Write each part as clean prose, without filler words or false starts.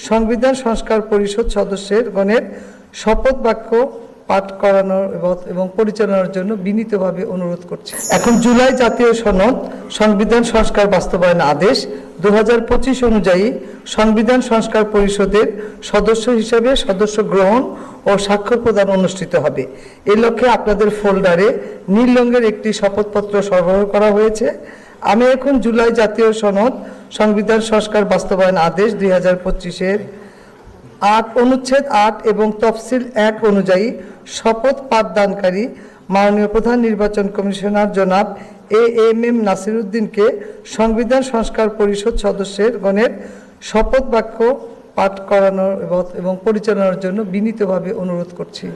সংবিধান সংস্কার পরিষদ সদস্যের গণের শপথ বাক্য পাঠ করানোর এবং পরিচালনার জন্য বিনীতভাবে অনুরোধ করছি। এখন জুলাই জাতীয় সনদ সংবিধান সংস্কার বাস্তবায়ন আদেশ 2025 অনুযায়ী সংবিধান সংস্কার পরিষদের সদস্য হিসেবে সদস্য গ্রহণ ও স্বাক্ষর প্রদান অনুষ্ঠিত হবে। এই লক্ষ্যে আপনাদের ফোল্ডারে নীল রঙের একটি শপথপত্র সরবরাহ করা হয়েছে। আমি এখন জুলাই জাতীয় সনদ সংবিধান সংস্কার বাস্তবায়ন আদেশ 2025-এর 8 অনুচ্ছেদ 8 এবং তফসিল 1 অনুযায়ী শপথ পাঠদানকারী মাননীয় প্রধান নির্বাচন কমিশনার জনাব AMM নাসির উদ্দিনকে সংবিধান সংস্কার পরিষদ সদস্যের গণের শপথ বাক্য পাঠ করানোর এবং পরিচালনার জন্য বিনীতভাবে অনুরোধ করছি।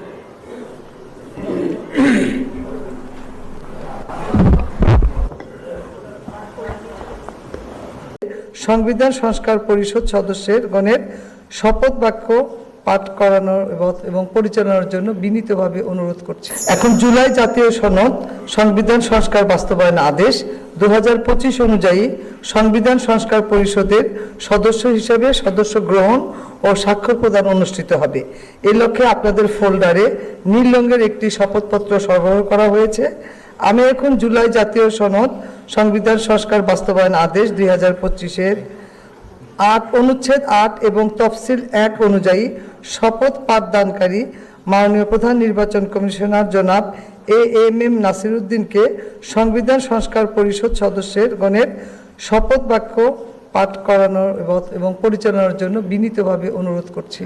সংবিধান সংস্কার পরিষদ সদস্যের গণের শপথ বাক্য পাঠ করানোর এবং পরিচালনার জন্য বিনীতভাবে অনুরোধ করছি। এখন জুলাই জাতীয় সনদ সংবিধান সংস্কার বাস্তবায়ন আদেশ 2025 অনুযায়ী সংবিধান সংস্কার পরিষদের সদস্য হিসেবে সদস্য গ্রহণ ও স্বাক্ষর প্রদান অনুষ্ঠিত হবে। এই লক্ষ্যে আপনাদের ফোল্ডারে নীল রঙের একটি শপথপত্র সরবরাহ করা হয়েছে। আমি এখন জুলাই জাতীয় সনদ সংবিধান সংস্কার বাস্তবায়ন আদেশ 2025-এর 8 অনুচ্ছেদ 8 এবং তফসিল 1 অনুযায়ী শপথ পাঠদানকারী মাননীয় প্রধান নির্বাচন কমিশনার জনাব AMM নাসির উদ্দিনকে সংবিধান সংস্কার পরিষদ সদস্যের গণের শপথ বাক্য পাঠ করানোর এবং পরিচালনার জন্য বিনীতভাবে অনুরোধ করছি।